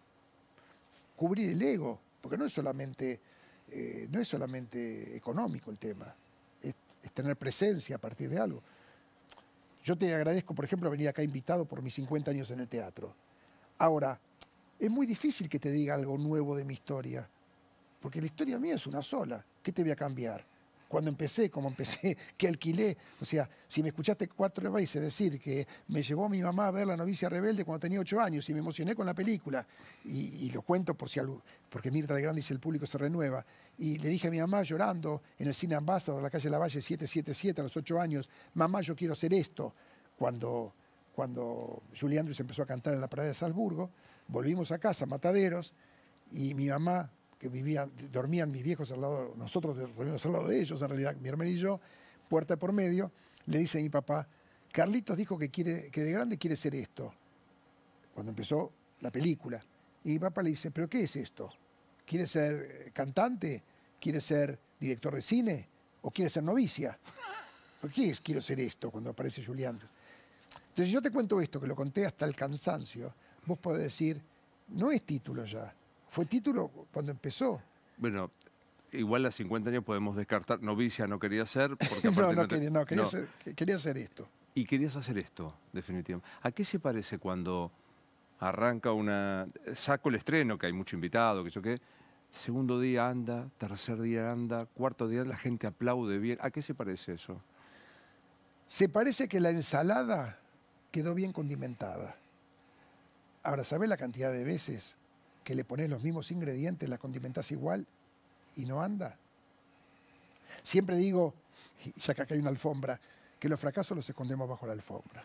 cubrir el ego, porque no es solamente económico el tema, es tener presencia a partir de algo. Yo te agradezco, por ejemplo, venir acá invitado por mis 50 años en el teatro. Ahora, es muy difícil que te diga algo nuevo de mi historia, porque la historia mía es una sola. ¿Qué te voy a cambiar? Cuando empecé, cómo empecé, qué alquilé. O sea, si me escuchaste 4 veces decir que me llevó mi mamá a ver La novicia rebelde cuando tenía 8 años y me emocioné con la película, y lo cuento por si algo, porque Mirta Legrand dice el público se renueva, y le dije a mi mamá llorando en el Cine Ambassador, en la calle Lavalle 777 a los 8 años, mamá, yo quiero hacer esto. Cuando Julie Andrews empezó a cantar en la Pradera de Salzburgo, volvimos a casa, Mataderos, y mi mamá, que dormían mis viejos al lado, nosotros dormíamos al lado de ellos, en realidad mi hermana y yo, puerta por medio, le dice a mi papá, Carlitos dijo que de grande quiere ser esto, cuando empezó la película. Y mi papá le dice, ¿pero qué es esto? ¿Quiere ser cantante? ¿Quiere ser director de cine? ¿O quiere ser novicia? ¿Por qué es quiero ser esto cuando aparece Julie Andrews? Entonces yo te cuento esto, que lo conté hasta el cansancio, vos podés decir, no es título ya, fue título cuando empezó. Bueno, igual a 50 años podemos descartar. Novicia no quería ser, porque No, aparte quería hacer esto. Y querías hacer esto, definitivamente. ¿A qué se parece cuando arranca una... Saco el estreno, que hay mucho invitado, que yo qué. Segundo día anda, tercer día anda, cuarto día la gente aplaude bien. ¿A qué se parece eso? Se parece que la ensalada quedó bien condimentada. Ahora, ¿sabés la cantidad de veces que le pones los mismos ingredientes, la condimentás igual y no anda? Siempre digo, ya que acá hay una alfombra, que los fracasos los escondemos bajo la alfombra.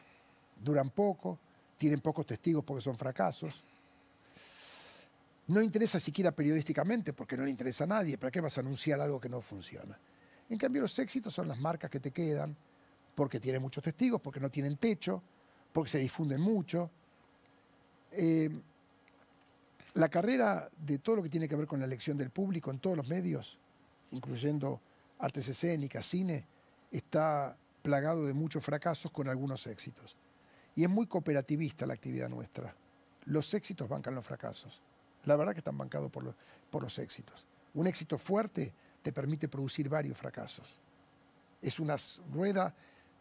Duran poco, tienen pocos testigos porque son fracasos. No interesa siquiera periodísticamente porque no le interesa a nadie. ¿Para qué vas a anunciar algo que no funciona? En cambio, los éxitos son las marcas que te quedan porque tienen muchos testigos, porque no tienen techo, porque se difunden mucho. La carrera de todo lo que tiene que ver con la elección del público en todos los medios, incluyendo artes escénicas, cine, está plagado de muchos fracasos con algunos éxitos. Y es muy cooperativista la actividad nuestra. Los éxitos bancan los fracasos. La verdad que están bancados por los éxitos. Un éxito fuerte te permite producir varios fracasos. Es una rueda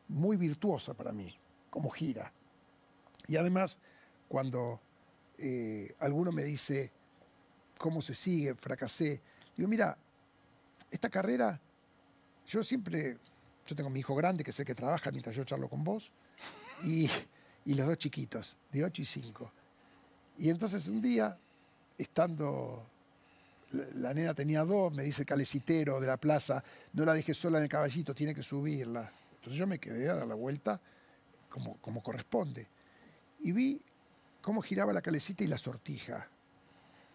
muy virtuosa para mí, como gira. Y además, cuando alguno me dice cómo se sigue, fracasé, digo, mira, esta carrera, yo tengo mi hijo grande que sé que trabaja mientras yo charlo con vos, y los 2 chiquitos, de 8 y 5. Y entonces un día, estando, la nena tenía 2, me dice el calecitero de la plaza, no la dejes sola en el caballito, tiene que subirla. Entonces yo me quedé a dar la vuelta como corresponde. Y vi cómo giraba la calecita y la sortija.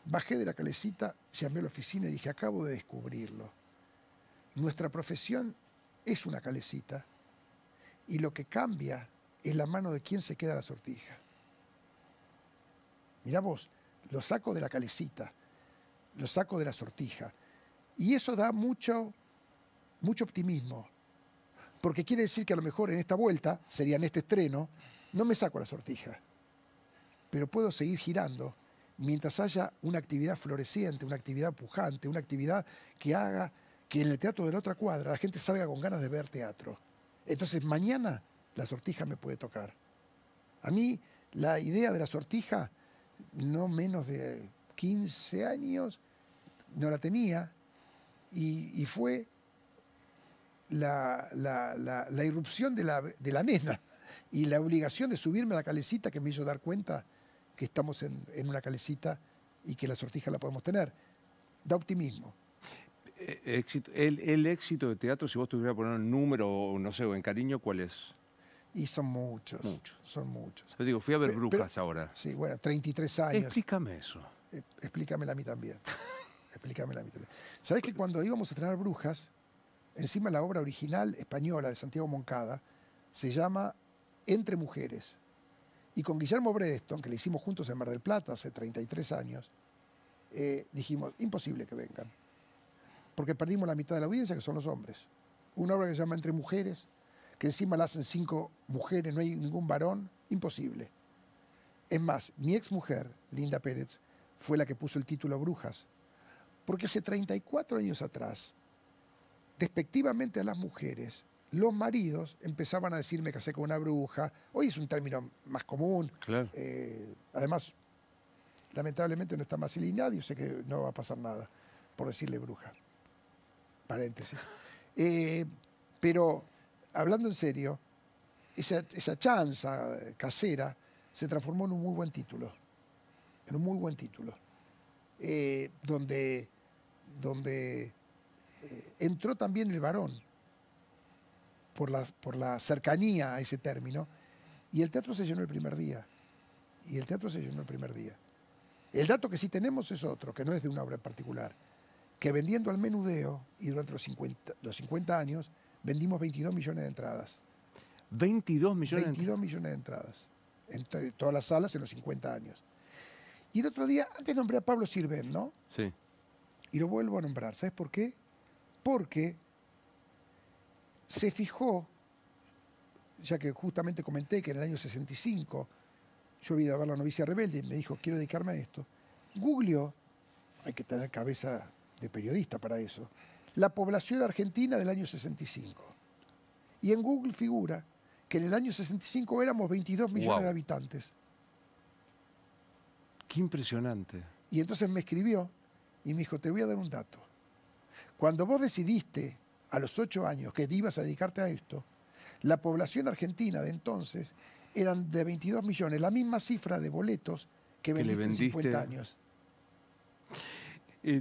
Bajé de la calecita, llamé a la oficina y dije, acabo de descubrirlo. Nuestra profesión es una calecita y lo que cambia es la mano de quien se queda la sortija. Mirá vos, lo saco de la calecita, lo saco de la sortija. Y eso da mucho optimismo, porque quiere decir que a lo mejor en esta vuelta, sería en este estreno, no me saco la sortija, pero puedo seguir girando mientras haya una actividad floreciente, una actividad pujante, una actividad que haga que en el teatro de la otra cuadra la gente salga con ganas de ver teatro. Entonces mañana la Sortija me puede tocar. A mí la idea de la Sortija, no menos de 15 años, no la tenía y fue la irrupción de la nena y la obligación de subirme a la calecita que me hizo dar cuenta que estamos en una calecita y que la Sortija la podemos tener. Da optimismo. El éxito de teatro, si vos tuvieras que poner un número, o no sé, o en cariño, ¿cuál es? Y son muchos. Muchos. Son muchos. Yo digo, fui a ver Brujas ahora. Sí, bueno, 33 años. Explícame eso. Explícamela a mí también. Explícamela a mí también. ¿Sabés que cuando íbamos a estrenar Brujas, encima la obra original española de Santiago Moncada se llama Entre Mujeres? Y con Guillermo Bredeston, que le hicimos juntos en Mar del Plata hace 33 años, dijimos, imposible que vengan. Porque perdimos la mitad de la audiencia, que son los hombres. Una obra que se llama Entre Mujeres, que encima la hacen 5 mujeres, no hay ningún varón, imposible. Es más, mi ex mujer, Linda Pérez, fue la que puso el título Brujas. Porque hace 34 años atrás, despectivamente a las mujeres, los maridos empezaban a decir me casé con una bruja. Hoy es un término más común. Claro. Además, lamentablemente no está más alineado y yo sé que no va a pasar nada por decirle bruja. Paréntesis. Pero, hablando en serio, esa chanza casera se transformó en un muy buen título. En un muy buen título. Donde entró también el varón por la cercanía a ese término, y el teatro se llenó el primer día. El dato que sí tenemos es otro, que no es de una obra en particular, que vendiendo al menudeo, y durante los 50 años, vendimos 22 millones de entradas. 22 millones 22 millones de entradas en todas las salas en los 50 años. Y el otro día, antes nombré a Pablo Sirven, ¿no? Sí. Y lo vuelvo a nombrar. ¿Sabes por qué? Porque se fijó, ya que justamente comenté que en el año 65 yo vi a ver La novicia rebelde y me dijo, quiero dedicarme a esto. Googleó, hay que tener cabeza de periodista para eso, la población argentina del año 65. Y en Google figura que en el año 65 éramos 22 millones de habitantes. Qué impresionante. Y entonces me escribió y me dijo, te voy a dar un dato. Cuando vos decidiste a los 8 años que te ibas a dedicarte a esto, la población argentina de entonces eran de 22 millones, la misma cifra de boletos que vendiste en 50 años.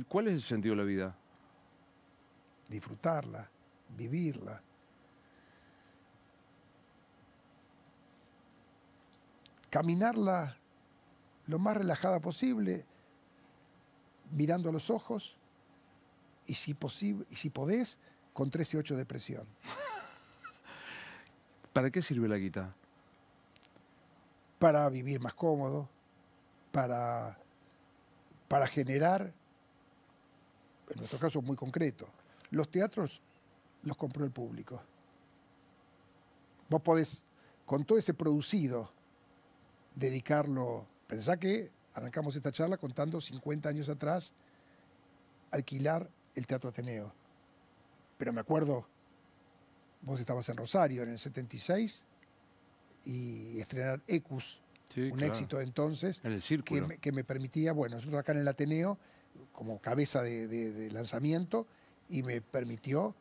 ¿Cuál es el sentido de la vida? Disfrutarla, vivirla. Caminarla lo más relajada posible, mirando a los ojos y si podés, con 13,8 de presión. ¿Para qué sirve la guita? Para vivir más cómodo, para generar, en nuestro caso muy concreto, los teatros los compró el público. Vos podés, con todo ese producido, dedicarlo. Pensá que arrancamos esta charla contando 50 años atrás, alquilar el Teatro Ateneo. Pero me acuerdo, vos estabas en Rosario en el 76 y estrenar Ecus, sí, un éxito de entonces, en el círculo, que me permitía, bueno, nosotros acá en el Ateneo, como cabeza de lanzamiento, y me permitió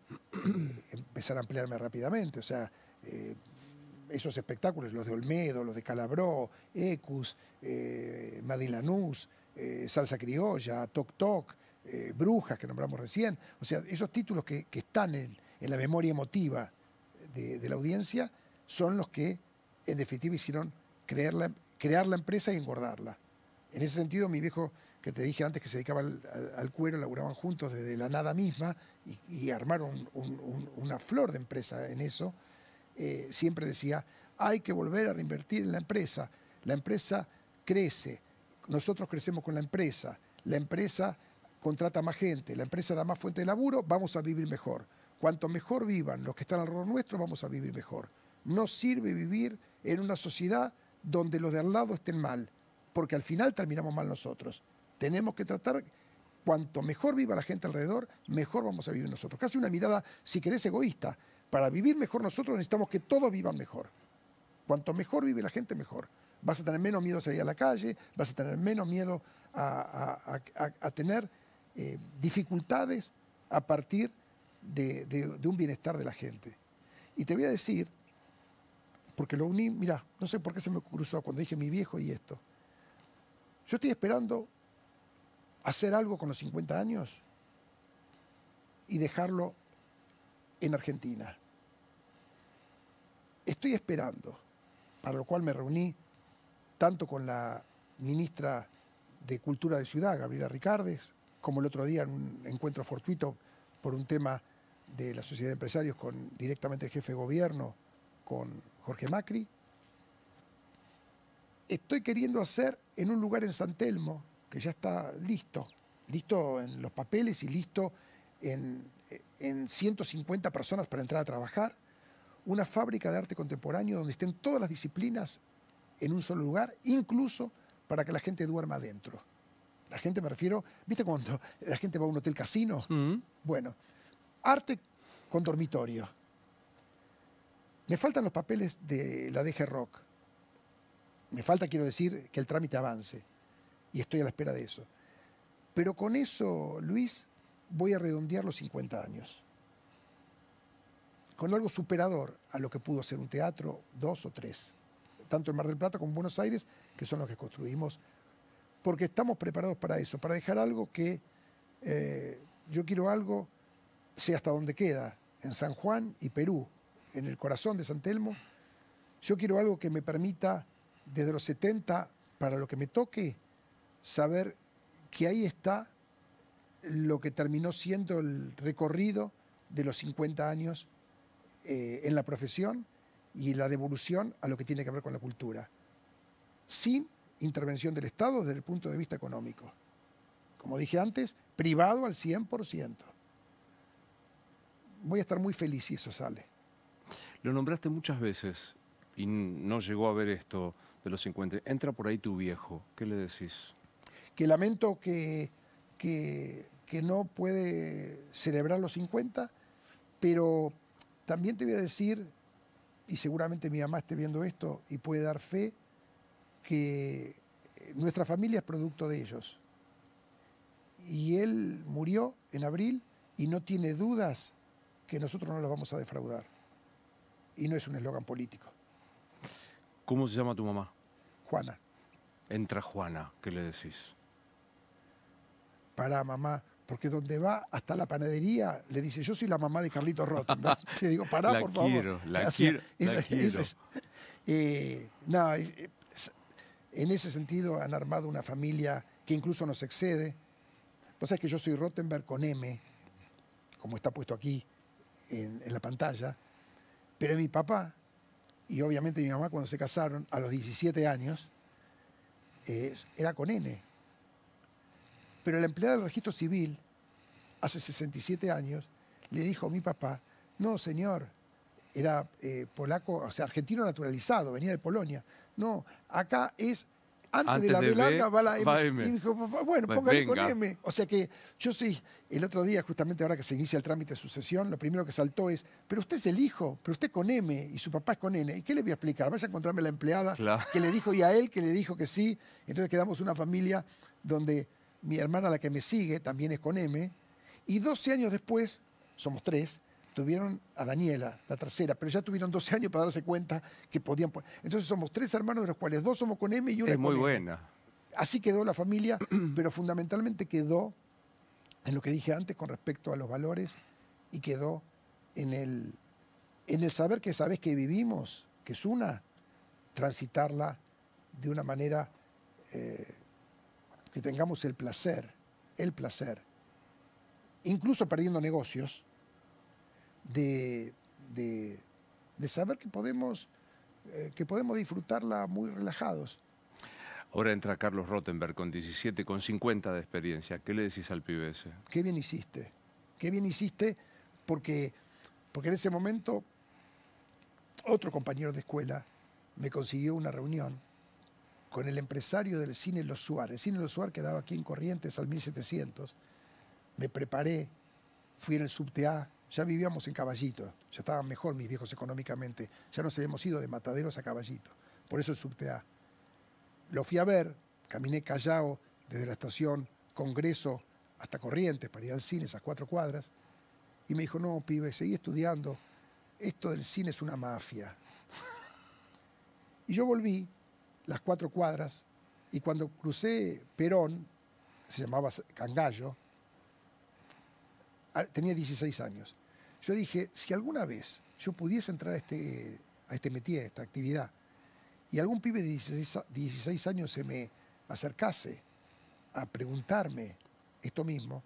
empezar a ampliarme rápidamente. O sea, esos espectáculos, los de Olmedo, los de Calabró, Ecus, Madin Lanús, Salsa Criolla, Toc Toc, Brujas, que nombramos recién. O sea, esos títulos que están en la memoria emotiva de la audiencia son los que, en definitiva, hicieron crear la empresa y engordarla. En ese sentido, mi viejo, que te dije antes que se dedicaba al cuero, laburaban juntos desde la nada misma y armaron una flor de empresa en eso. Siempre decía, hay que volver a reinvertir en la empresa crece, nosotros crecemos con la empresa contrata más gente, la empresa da más fuente de laburo, vamos a vivir mejor. Cuanto mejor vivan los que están alrededor nuestro, vamos a vivir mejor. No sirve vivir en una sociedad donde los de al lado estén mal, porque al final terminamos mal nosotros. Tenemos que tratar, cuanto mejor viva la gente alrededor, mejor vamos a vivir nosotros. Casi una mirada, si querés, egoísta. Para vivir mejor nosotros necesitamos que todos vivan mejor. Cuanto mejor vive la gente, mejor. Vas a tener menos miedo a salir a la calle, vas a tener menos miedo a tener dificultades a partir de un bienestar de la gente. Y te voy a decir, porque lo uní, mirá, no sé por qué se me cruzó cuando dije mi viejo y esto. Yo estoy esperando hacer algo con los 50 años y dejarlo en Argentina. Estoy esperando, para lo cual me reuní tanto con la ministra de Cultura de Ciudad, Gabriela Ricardes, como el otro día en un encuentro fortuito por un tema de la sociedad de empresarios con directamente el jefe de gobierno, con Jorge Macri. Estoy queriendo hacer en un lugar en San Telmo, que ya está listo en los papeles y listo en 150 personas para entrar a trabajar, una fábrica de arte contemporáneo donde estén todas las disciplinas en un solo lugar, incluso para que la gente duerma adentro. La gente, me refiero, ¿viste cuando la gente va a un hotel casino? Bueno, arte con dormitorio. Me faltan los papeles de la DG Rock. Me falta, quiero decir, que el trámite avance. Y estoy a la espera de eso. Pero con eso, Luis, voy a redondear los 50 años. Con algo superador a lo que pudo ser un teatro, 2 o 3. Tanto en Mar del Plata como en Buenos Aires, que son los que construimos. Porque estamos preparados para eso, para dejar algo que yo quiero algo, sé hasta dónde queda, en San Juan y Perú, en el corazón de San Telmo. Yo quiero algo que me permita, desde los 70, para lo que me toque, saber que ahí está lo que terminó siendo el recorrido de los 50 años en la profesión y la devolución a lo que tiene que ver con la cultura. Sin intervención del Estado desde el punto de vista económico. Como dije antes, privado al 100%. Voy a estar muy feliz si eso sale. Lo nombraste muchas veces y no llegó a ver esto de los 50. Entra por ahí tu viejo. ¿Qué le decís? Que lamento que no puede celebrar los 50, pero también te voy a decir, y seguramente mi mamá esté viendo esto y puede dar fe, que nuestra familia es producto de ellos. Y él murió en abril y no tiene dudas que nosotros no los vamos a defraudar. Y no es un eslogan político. ¿Cómo se llama tu mamá? Juana. Entra Juana, ¿qué le decís? Pará, mamá, porque donde va hasta la panadería le dice, yo soy la mamá de Carlitos Rottenberg. Le digo, pará, por favor. La quiero. No, en ese sentido han armado una familia que incluso nos excede. Vos sabés que yo soy Rottenberg con M, como está puesto aquí en la pantalla, pero mi papá y obviamente mi mamá cuando se casaron a los 17 años era con N. Pero la empleada del registro civil, hace 67 años, le dijo a mi papá, no señor, era polaco, o sea, argentino naturalizado, venía de Polonia. No, acá es, antes de la B larga va la M. Va M. Y dijo, bueno, Pues póngale con venga. M. O sea que yo soy, el otro día, justamente ahora que se inicia el trámite de sucesión, lo primero que saltó es, pero usted es el hijo, pero usted con M y su papá es con N. ¿Y qué le voy a explicar? Vaya a encontrarme la empleada Claro. que le dijo y a él que le dijo que sí. Entonces quedamos una familia donde mi hermana, la que me sigue, también es con M. Y 12 años después, somos 3, tuvieron a Daniela, la tercera, pero ya tuvieron 12 años para darse cuenta que podían. Entonces somos 3 hermanos, de los cuales 2 somos con M y una Es muy con N. buena. Así quedó la familia, pero fundamentalmente quedó en lo que dije antes con respecto a los valores y quedó en el saber que sabés que vivimos, que es una, transitarla de una manera que tengamos el placer, incluso perdiendo negocios, de saber que podemos disfrutarla muy relajados. Ahora entra Carlos Rottenberg con 17, con 50 de experiencia. ¿Qué le decís al pibe ese? Qué bien hiciste, porque en ese momento otro compañero de escuela me consiguió una reunión con el empresario del cine Los Suárez. El cine Los Suárez quedaba aquí en Corrientes al 1700, me preparé, fui en el subte A, ya vivíamos en Caballito, ya estaban mejor mis viejos económicamente, ya nos habíamos ido de Mataderos a Caballito, por eso el subte A. Lo fui a ver, caminé Callao desde la estación Congreso hasta Corrientes para ir al cine, esas 4 cuadras, y me dijo, no, pibe, seguí estudiando, esto del cine es una mafia. Y yo volví las 4 cuadras, y cuando crucé Perón, se llamaba Cangallo, tenía 16 años. Yo dije, si alguna vez yo pudiese entrar a este métier, a esta actividad, y algún pibe de 16 años se me acercase a preguntarme esto mismo,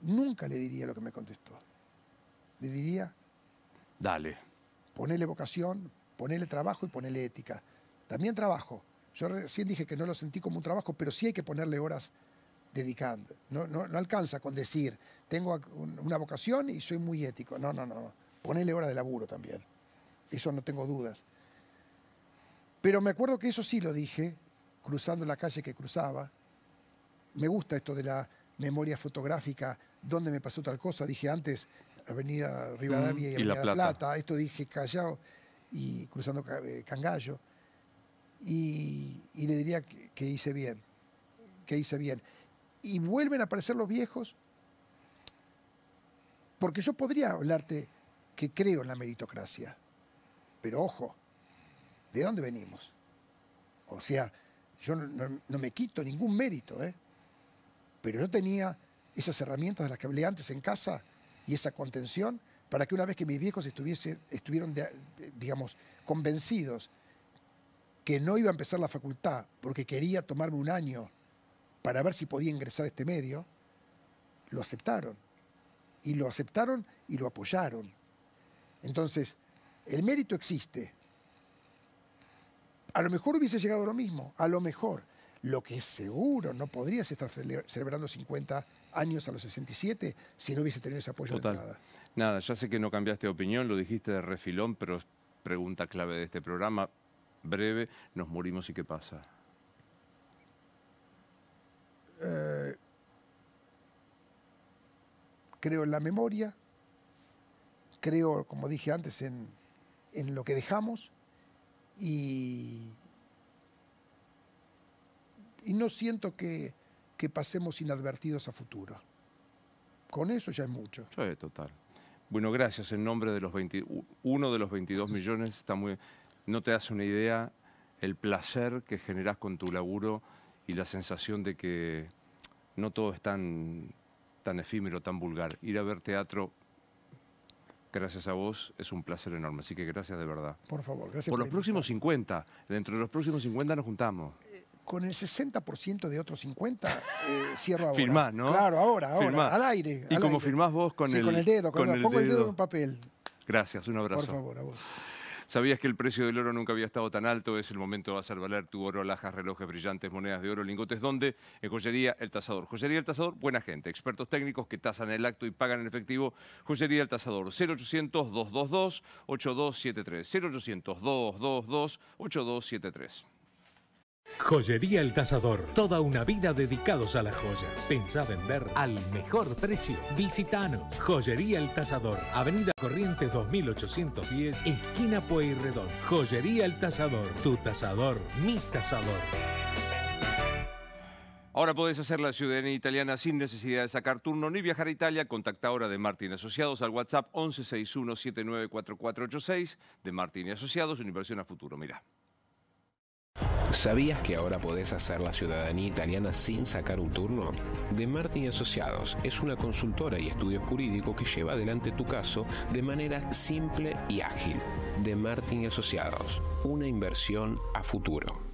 nunca le diría lo que me contestó. Le diría, dale. Ponele vocación, ponele trabajo y ponele ética. También trabajo. Yo recién dije que no lo sentí como un trabajo, pero sí hay que ponerle horas dedicando. No alcanza con decir, tengo una vocación y soy muy ético. No. Ponele horas de laburo también. Eso no tengo dudas. Pero me acuerdo que eso sí lo dije, cruzando la calle que cruzaba. Me gusta esto de la memoria fotográfica, dónde me pasó tal cosa. Dije antes Avenida Rivadavia y Avenida La Plata. Esto dije Callao y cruzando Cangallo. Y le diría que hice bien. Y vuelven a aparecer los viejos, porque yo podría hablarte que creo en la meritocracia. Pero ojo, ¿de dónde venimos? O sea, yo no me quito ningún mérito, ¿eh? Pero yo tenía esas herramientas de las que hablé antes en casa y esa contención para que una vez que mis viejos estuvieron, digamos, convencidos que no iba a empezar la facultad porque quería tomarme un año para ver si podía ingresar a este medio, lo aceptaron. Y lo aceptaron y lo apoyaron. Entonces, el mérito existe. A lo mejor hubiese llegado a lo mismo, a lo mejor. Lo que es seguro, no podrías estar celebrando 50 años a los 67 si no hubiese tenido ese apoyo de entrada. Nada, ya sé que no cambiaste de opinión, lo dijiste de refilón, pero es pregunta clave de este programa. Breve, nos morimos y ¿qué pasa? Creo en la memoria, creo, como dije antes, en lo que dejamos y no siento que pasemos inadvertidos a futuro. Con eso ya es mucho. Sí, total. Bueno, gracias. En nombre de los 21 de los 22 millones, está muy... No te das una idea el placer que generás con tu laburo y la sensación de que no todo es tan efímero, tan vulgar. Ir a ver teatro, gracias a vos, es un placer enorme. Así que gracias de verdad. Por favor, gracias. Por los próximos 50. Dentro de los próximos 50 nos juntamos. Con el 60% de otros 50 cierro ahora. Firmás, ¿no? Claro, ahora, Firmá. al aire. ¿Y cómo firmás vos? Con el dedo, pongo el dedo en un papel. Gracias, un abrazo. Por favor, a vos. ¿Sabías que el precio del oro nunca había estado tan alto? Es el momento de hacer valer tu oro, alhajas, relojes, brillantes, monedas de oro, lingotes. ¿Dónde? En Joyería El Tasador. Joyería El Tasador, buena gente. Expertos técnicos que tasan el acto y pagan en efectivo. Joyería El Tasador. 0800-222-8273. 0800-222-8273. Joyería El Tasador. Toda una vida dedicados a las joyas. Pensá vender al mejor precio. Visitanos. Joyería El Tasador. Avenida Corrientes 2810, esquina Pueyrredón. Joyería El Tasador. Tu tasador, mi tasador. Ahora podés hacer la ciudadanía italiana sin necesidad de sacar turno ni viajar a Italia. Contacta ahora de Martín Asociados al WhatsApp 1161794486. De Martín y Asociados, una inversión a futuro. Mirá. ¿Sabías que ahora podés hacer la ciudadanía italiana sin sacar un turno? De Martín y Asociados es una consultora y estudio jurídico que lleva adelante tu caso de manera simple y ágil. De Martín y Asociados, una inversión a futuro.